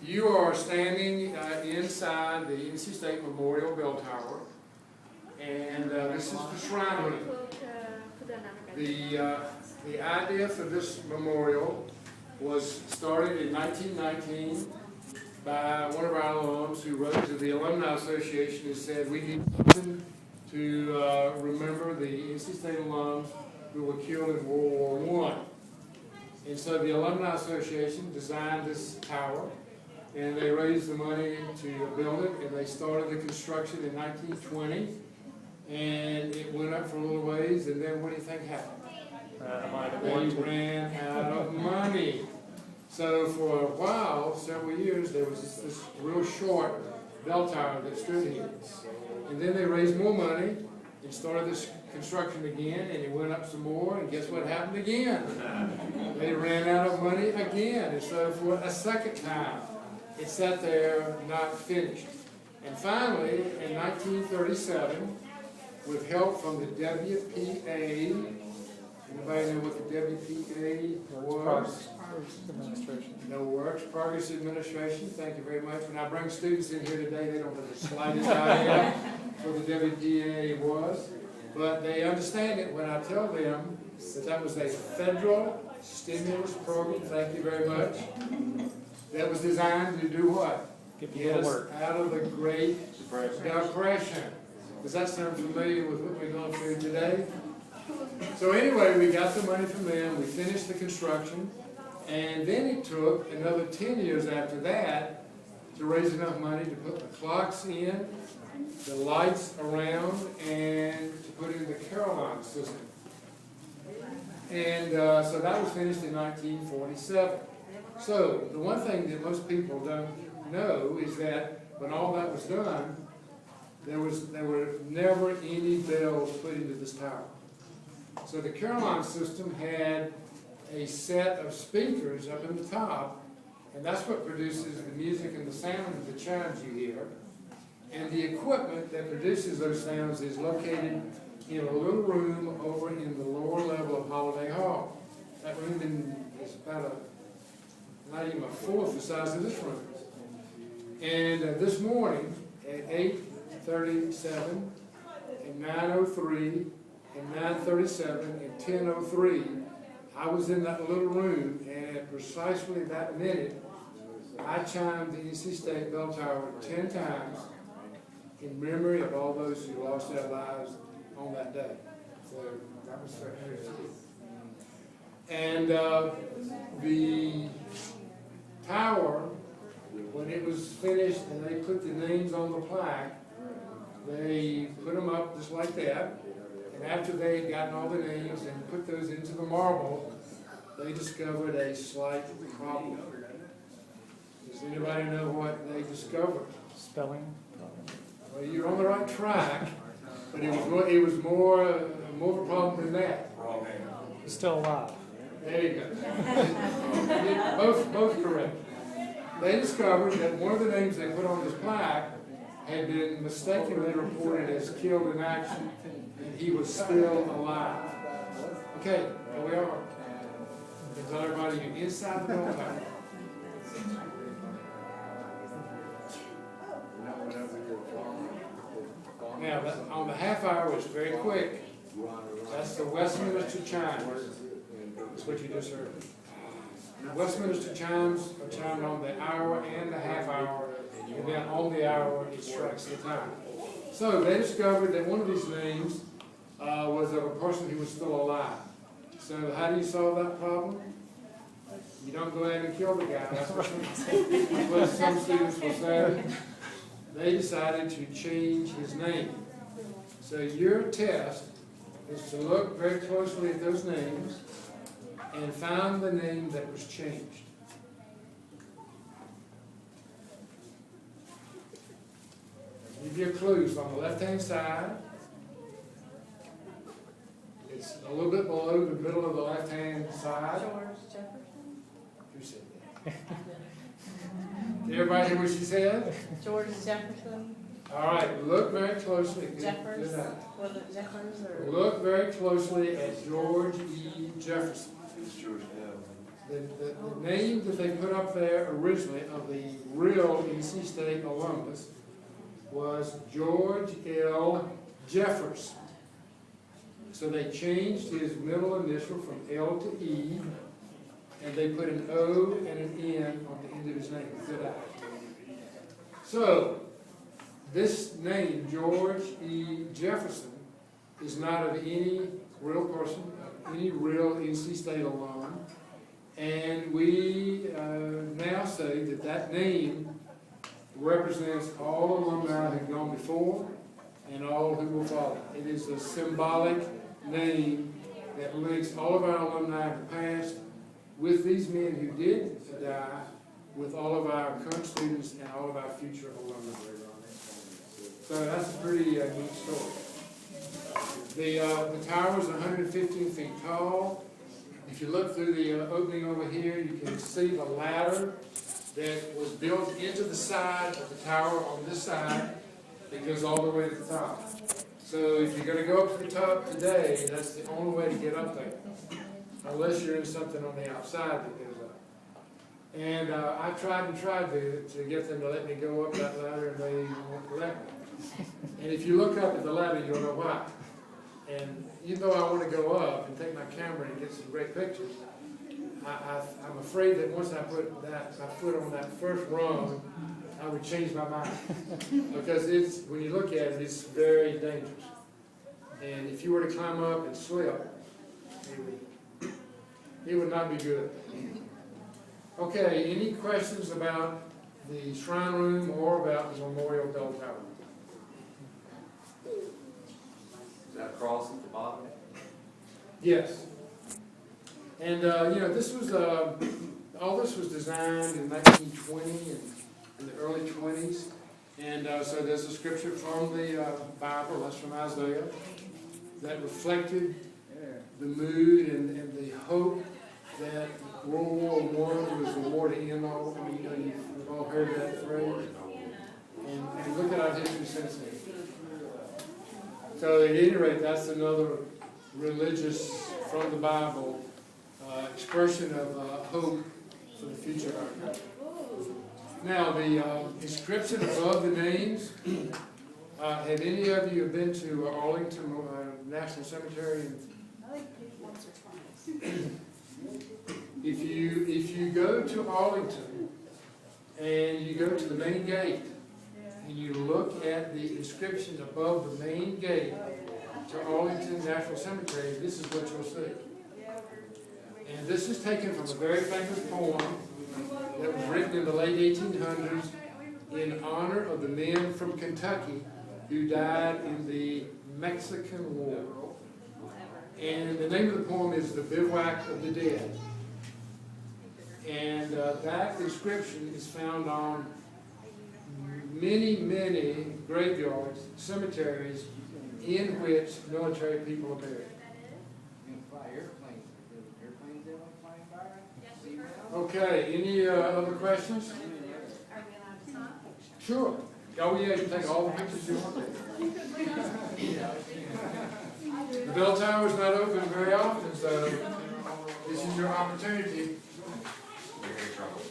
You are standing inside the NC State Memorial Belltower, and this is the shrine room. The idea for this memorial was started in 1919 by one of our alums who wrote to the Alumni Association and said we need something to remember the NC State alums who were killed in World War I. And so the Alumni Association designed this tower, and they raised the money to build it, and they started the construction in 1920, and it went up for a little ways, and then what do you think happened? They ran out of money. So for a while, several years, there was this real short bell tower that stood here. And then they raised more money and started this construction again, and it went up some more, and guess what happened again? They ran out of money again, and so for a second time, it sat there not finished. And finally, in 1937, with help from the WPA, anybody know what the WPA was? No Works, Progress Administration. Thank you very much. When I bring students in here today, they don't have the slightest idea what the WPA was. But they understand it when I tell them that that was a federal stimulus program, thank you very much, that was designed to do what? Get us out of the Great Depression. Does that sound familiar with what we're going through today? So anyway, we got the money from them, we finished the construction, and then it took another 10 years after that to raise enough money to put the clocks in, the lights around, and to put in the Caroline system. And so that was finished in 1947. So the one thing that most people don't know is that when all that was done, there were never any bells put into this tower. So the Caroline system had a set of speakers up in the top, and that's what produces the music and the sound of the chimes you hear. And the equipment that produces those sounds is located in a little room over in the lower level of Holiday Hall. That room is about not even a fourth the size of this room. And this morning at 8:37 and 9:03 and 9:37 and 10:03, I was in that little room, and at precisely that minute, I chimed the NC State bell tower 10 times in memory of all those who lost their lives on that day. So that was for and the tower, when it was finished and they put the names on the plaque, they put them up just like that. And after they had gotten all the names and put those into the marble, they discovered a slight problem. Does anybody know what they discovered? Spelling. Well, you're on the right track, but it was more of a problem than that. He's still alive. There you go. both correct. They discovered that one of the names they put on this plaque had been mistakenly reported as killed in action, and he was still alive. Okay, here we are. Tell everybody you're inside the building. Now, on the half hour, it's very quick. That's the Westminster chimes. That's what you just heard. The Westminster chimes are chimed on the hour and the half hour, and then on the hour, it strikes the time. So they discovered that one of these names was of a person who was still alive. So how do you solve that problem? You don't go in and kill the guy. That's what some students will say. They decided to change his name. So your test is to look very closely at those names and find the name that was changed. Give you clues on the left-hand side. It's a little bit below the middle of the left-hand side. George Jefferson? Who said that? Did everybody hear what she said? George Jefferson? All right, look very closely. Jeffers? Good eye. Was it Jeffers or? Look very closely at George E. Jefferson. the name that they put up there originally of the real NC State alumnus was George L. Jeffers. So they changed his middle initial from L to E, and they put an O and an N on the end of his name. Good eye. So, this name, George E. Jefferson, is not of any real person, of any real NC State alum, and we now say that that name represents all alumni who've gone before and all who will follow. It is a symbolic name that links all of our alumni of the past with these men who did die, with all of our current students and all of our future alumni. So that's a pretty neat story. The tower is 115 feet tall. If you look through the opening over here, you can see the ladder that was built into the side of the tower on this side that goes all the way to the top. So if you're going to go up to the top today, that's the only way to get up there, unless you're in something on the outside that goes up. And I tried to get them to let me go up that ladder, and they won't let me. And if you look up at the ladder, you'll know why. And even though I want to go up and take my camera and get some great pictures, I'm afraid that once I put my foot on that first rung, I would change my mind. Because when you look at it, it's very dangerous. And if you were to climb up and slip, it would not be good. Okay, any questions about the shrine room or about the Memorial Belltower? Is that cross at the bottom? Yes. And, this was, all this was designed in 1920 and in the early 20s. And so there's a scripture from the Bible, that's from Isaiah, that reflected the mood and the hope that World War I was the war to end all. I mean, you've all heard that phrase. And look at our history since then. So at any rate, that's another religious, from the Bible, expression of hope for the future of our country. Now, the inscription above the names, have any of you been to Arlington National Cemetery? Once or twice. If you go to Arlington and you go to the main gate and you look at the inscription above the main gate to Arlington National Cemetery, this is what you'll see. And this is taken from a very famous poem that was written in the late 1800s in honor of the men from Kentucky who died in the Mexican War. And the name of the poem is The Bivouac of the Dead. And that inscription is found on many, many graveyards, cemeteries, in which military people are buried. Okay, any other questions? Are we allowed to sign? Sure. Oh yeah, you can take all the pictures you want. The bell tower is not open very often, so this is your opportunity. Very trouble.